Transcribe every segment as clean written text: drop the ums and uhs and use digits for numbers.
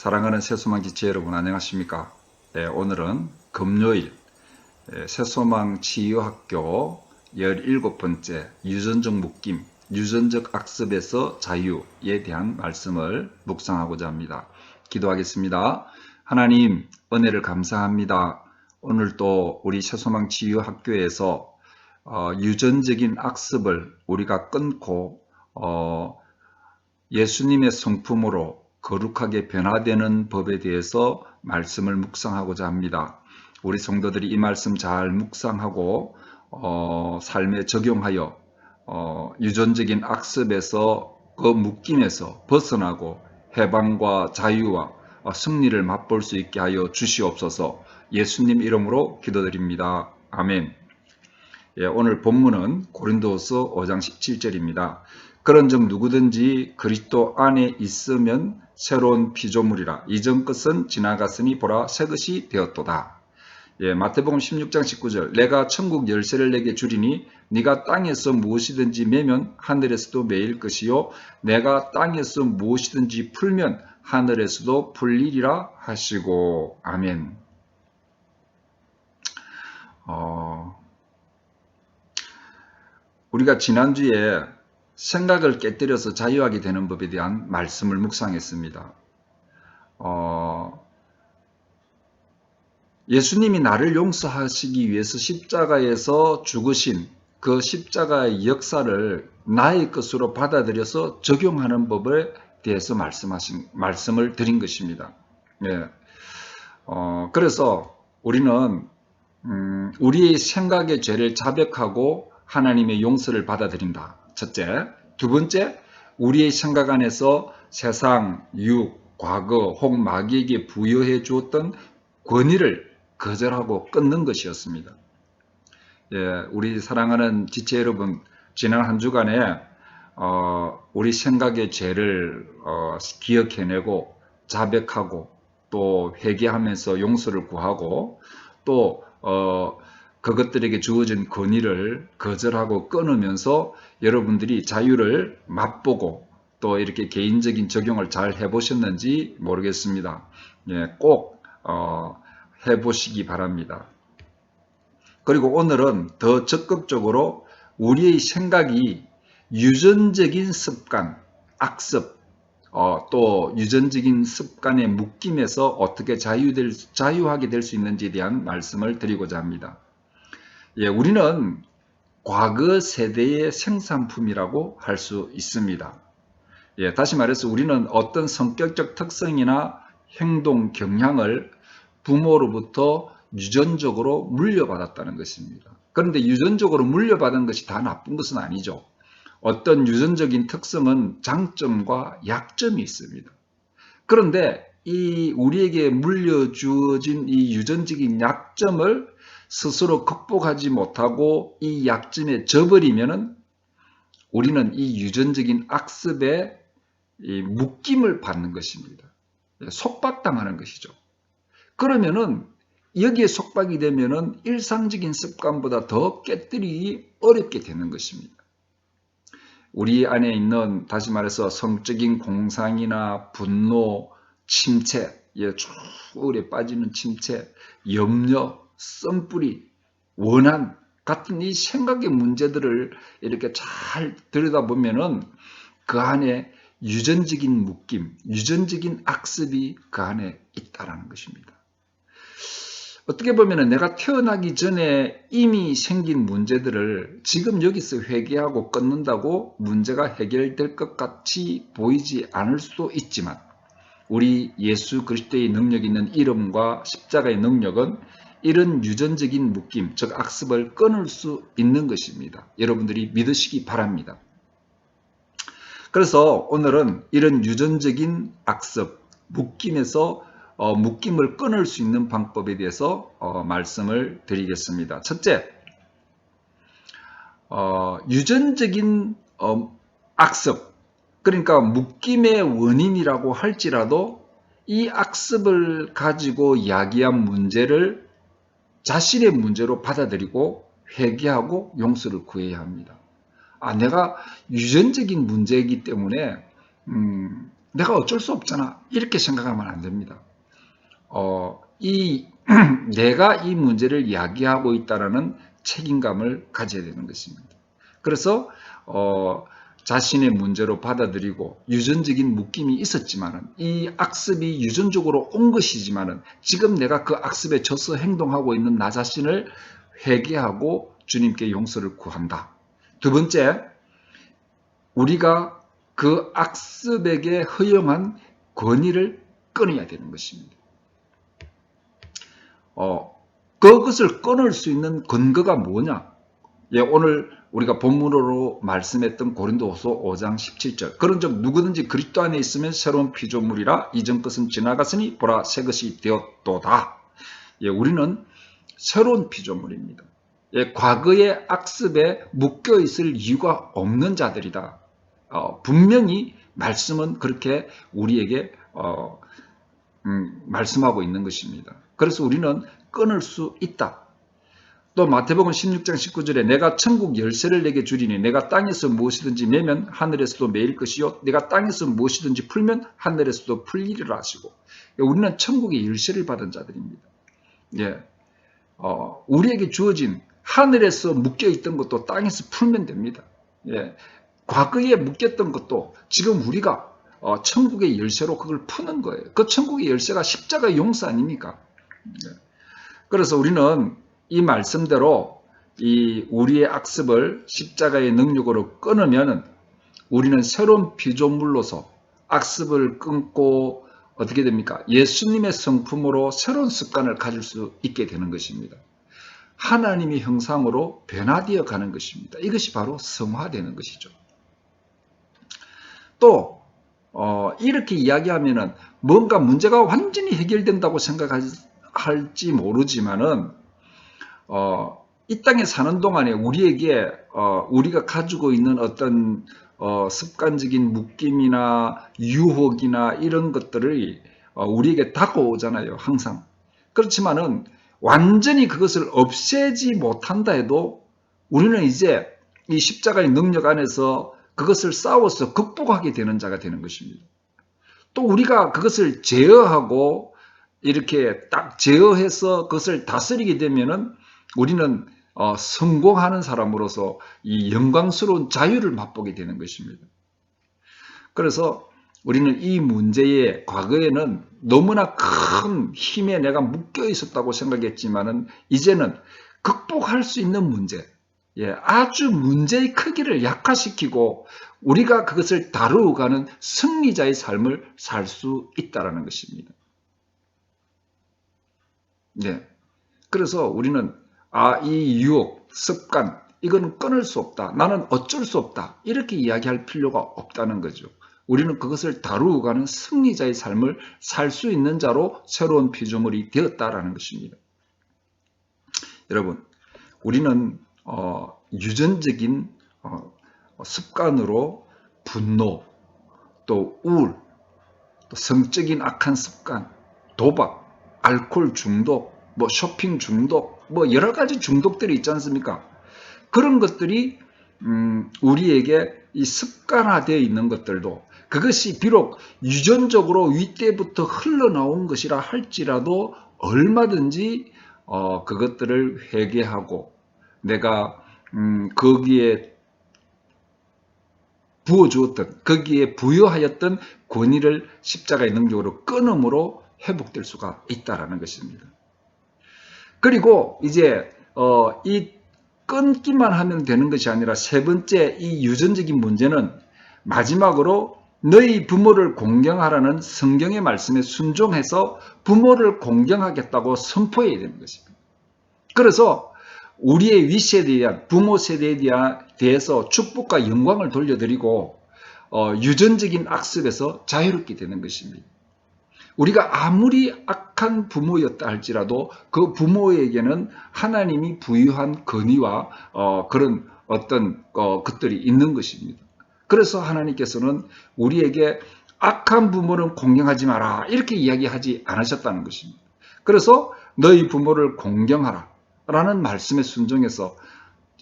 사랑하는 새소망 지체 여러분 안녕하십니까? 오늘은 금요일 새소망 치유학교 17번째 유전적 묶임, 유전적 악습에서 자유에 대한 말씀을 묵상하고자 합니다. 기도하겠습니다. 하나님 은혜를 감사합니다. 오늘도 우리 새소망 치유학교에서 유전적인 악습을 우리가 끊고 예수님의 성품으로 거룩하게 변화되는 법에 대해서 말씀을 묵상하고자 합니다. 우리 성도들이 이 말씀 잘 묵상하고 삶에 적용하여 유전적인 악습에서 그 묶임에서 벗어나고 해방과 자유와 승리를 맛볼 수 있게 하여 주시옵소서. 예수님 이름으로 기도드립니다. 아멘. 오늘 본문은 고린도서 5장 17절입니다. 그런즉 누구든지 그리스도 안에 있으면 새로운 피조물이라. 이전 것은 지나갔으니 보라 새 것이 되었도다. 마태복음 16장 19절. 내가 천국 열쇠를 내게 주리니 네가 땅에서 무엇이든지 매면 하늘에서도 매일 것이요 내가 땅에서 무엇이든지 풀면 하늘에서도 풀리리라 하시고. 아멘. 우리가 지난주에 생각을 깨뜨려서 자유하게 되는 법에 대한 말씀을 묵상했습니다. 예수님이 나를 용서하시기 위해서 십자가에서 죽으신 그 십자가의 역사를 나의 것으로 받아들여서 적용하는 법에 대해서 말씀을 드린 것입니다. 그래서 우리는 우리의 생각의 죄를 자백하고 하나님의 용서를 받아들인다. 첫째. 두 번째, 우리의 생각 안에서 세상, 육, 과거 혹 마귀에게 부여해 주었던 권위를 거절하고 끊는 것이었습니다. 우리 사랑하는 지체 여러분, 지난 한 주간에 우리 생각의 죄를 기억해내고 자백하고 또 회개하면서 용서를 구하고 또 그것들에게 주어진 권위를 거절하고 끊으면서 여러분들이 자유를 맛보고 또 이렇게 개인적인 적용을 잘 해보셨는지 모르겠습니다. 꼭 해보시기 바랍니다. 그리고 오늘은 더 적극적으로 우리의 생각이 유전적인 습관, 악습, 또 유전적인 습관의 묶임에서 어떻게 자유하게 될 수 있는지에 대한 말씀을 드리고자 합니다. 우리는 과거 세대의 생산품이라고 할 수 있습니다. 다시 말해서 우리는 어떤 성격적 특성이나 행동 경향을 부모로부터 유전적으로 물려받았다는 것입니다. 그런데 유전적으로 물려받은 것이 다 나쁜 것은 아니죠. 어떤 유전적인 특성은 장점과 약점이 있습니다. 그런데 우리에게 물려주어진 이 유전적인 약점을 스스로 극복하지 못하고 이 약점에 져버리면은 우리는 이 유전적인 악습에 묶임을 받는 것입니다. 속박당하는 것이죠. 그러면은 여기에 속박이 되면은 일상적인 습관보다 더 깨뜨리기 어렵게 되는 것입니다. 우리 안에 있는 다시 말해서 성적인 공상이나 분노, 침체, 추울에 빠지는 침체, 염려, 썸뿌리, 원한 같은 이 생각의 문제들을 이렇게 잘 들여다보면은 그 안에 유전적인 묶임, 유전적인 악습이 그 안에 있다라는 것입니다. 어떻게 보면 내가 태어나기 전에 이미 생긴 문제들을 지금 여기서 회개하고 끊는다고 문제가 해결될 것 같이 보이지 않을 수도 있지만 우리 예수 그리스도의 능력 있는 이름과 십자가의 능력은 이런 유전적인 묶임, 즉 악습을 끊을 수 있는 것입니다. 여러분들이 믿으시기 바랍니다. 그래서 오늘은 이런 유전적인 악습, 묶임에서 묶임을 끊을 수 있는 방법에 대해서 말씀을 드리겠습니다. 첫째, 유전적인 악습, 그러니까 묶임의 원인이라고 할지라도 이 악습을 가지고 야기한 문제를 자신의 문제로 받아들이고 회개하고 용서를 구해야 합니다. 내가 유전적인 문제이기 때문에 내가 어쩔 수 없잖아. 이렇게 생각하면 안 됩니다. 내가 이 문제를 이야기하고 있다라는 책임감을 가져야 되는 것입니다. 그래서 자신의 문제로 받아들이고 유전적인 묶임이 있었지만은 이 악습이 유전적으로 온 것이지만은 지금 내가 그 악습에 져서 행동하고 있는 나 자신을 회개하고 주님께 용서를 구한다. 두 번째, 우리가 그 악습에게 허용한 권위를 끊어야 되는 것입니다. 그것을 끊을 수 있는 근거가 뭐냐? 예, 오늘 우리가 본문으로 말씀했던 고린도후서 5장 17절. 그런즉 누구든지 그리스도 안에 있으면 새로운 피조물이라 이전 것은 지나갔으니 보라 새 것이 되었도다. 예, 우리는 새로운 피조물입니다. 예, 과거의 악습에 묶여 있을 이유가 없는 자들이다. 분명히 말씀은 그렇게 우리에게 말씀하고 있는 것입니다. 그래서 우리는 끊을 수 있다. 또 마태복음 16장 19절에 내가 천국 열쇠를 내게 주리니 내가 땅에서 무엇이든지 매면 하늘에서도 매일 것이요 내가 땅에서 무엇이든지 풀면 하늘에서도 풀리리라 하시고, 우리는 천국의 열쇠를 받은 자들입니다. 예, 우리에게 주어진 하늘에서 묶여있던 것도 땅에서 풀면 됩니다. 예, 과거에 묶였던 것도 지금 우리가 천국의 열쇠로 그걸 푸는 거예요. 그 천국의 열쇠가 십자가 용서 아닙니까? 예. 그래서 우리는 이 말씀대로 우리의 악습을 십자가의 능력으로 끊으면 우리는 새로운 피조물로서 악습을 끊고 어떻게 됩니까? 예수님의 성품으로 새로운 습관을 가질 수 있게 되는 것입니다. 하나님의 형상으로 변화되어 가는 것입니다. 이것이 바로 성화되는 것이죠. 또 이렇게 이야기하면은 뭔가 문제가 완전히 해결된다고 생각할지 모르지만은 이 땅에 사는 동안에 우리에게 우리가 가지고 있는 어떤 습관적인 묶임이나 유혹이나 이런 것들이 우리에게 다가오잖아요. 항상. 그렇지만은 완전히 그것을 없애지 못한다 해도 우리는 이제 이 십자가의 능력 안에서 그것을 싸워서 극복하게 되는 자가 되는 것입니다. 또 우리가 그것을 제어하고 이렇게 딱 제어해서 그것을 다스리게 되면은 우리는 성공하는 사람으로서 이 영광스러운 자유를 맛보게 되는 것입니다. 그래서 우리는 이 문제에 과거에는 너무나 큰 힘에 내가 묶여 있었다고 생각했지만은 이제는 극복할 수 있는 문제, 아주 문제의 크기를 약화시키고 우리가 그것을 다루어가는 승리자의 삶을 살 수 있다는 것입니다. 네. 그래서 우리는 이 유혹, 습관, 이거는 끊을 수 없다. 나는 어쩔 수 없다. 이렇게 이야기할 필요가 없다는 거죠. 우리는 그것을 다루어가는 승리자의 삶을 살 수 있는 자로 새로운 피조물이 되었다라는 것입니다. 여러분, 우리는 유전적인 습관으로 분노, 또 우울, 또 성적인 악한 습관, 도박, 알코올 중독, 쇼핑 중독, 여러 가지 중독들이 있지 않습니까? 그런 것들이 우리에게 이 습관화되어 있는 것들도 그것이 비록 유전적으로 윗대부터 흘러나온 것이라 할지라도 얼마든지 그것들을 회개하고 내가 거기에 부어주었던, 거기에 부여하였던 권위를 십자가의 능력으로 끊음으로 회복될 수가 있다라는 것입니다. 그리고 이제 이 끊기만 하면 되는 것이 아니라 세 번째 이 유전적인 문제는 마지막으로 너희 부모를 공경하라는 성경의 말씀에 순종해서 부모를 공경하겠다고 선포해야 되는 것입니다. 그래서 우리의 윗세대에 대한 부모 세대에 대해서 축복과 영광을 돌려드리고 유전적인 악습에서 자유롭게 되는 것입니다. 우리가 아무리 악한 부모였다 할지라도 그 부모에게는 하나님이 부여한 권위와 그런 어떤 것들이 있는 것입니다. 그래서 하나님께서는 우리에게 악한 부모는 공경하지 마라 이렇게 이야기하지 않으셨다는 것입니다. 그래서 너희 부모를 공경하라 라는 말씀에 순종해서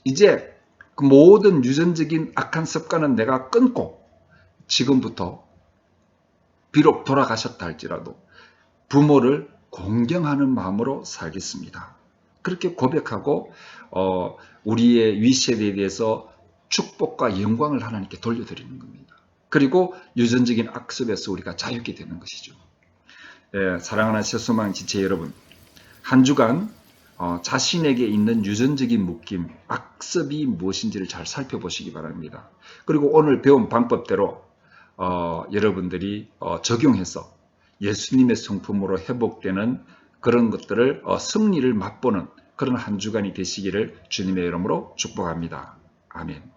이제 그 모든 유전적인 악한 습관은 내가 끊고 지금부터 비록 돌아가셨다 할지라도 부모를 공경하는 마음으로 살겠습니다. 그렇게 고백하고 우리의 윗세대에 대해서 축복과 영광을 하나님께 돌려드리는 겁니다. 그리고 유전적인 악습에서 우리가 자유케 되는 것이죠. 예, 사랑하는 새소망 지체 여러분, 한 주간 자신에게 있는 유전적인 묶임, 악습이 무엇인지를 잘 살펴보시기 바랍니다. 그리고 오늘 배운 방법대로 여러분들이 적용해서 예수님의 성품으로 회복되는 그런 것들을 승리를 맛보는 그런 한 주간이 되시기를 주님의 이름으로 축복합니다. 아멘.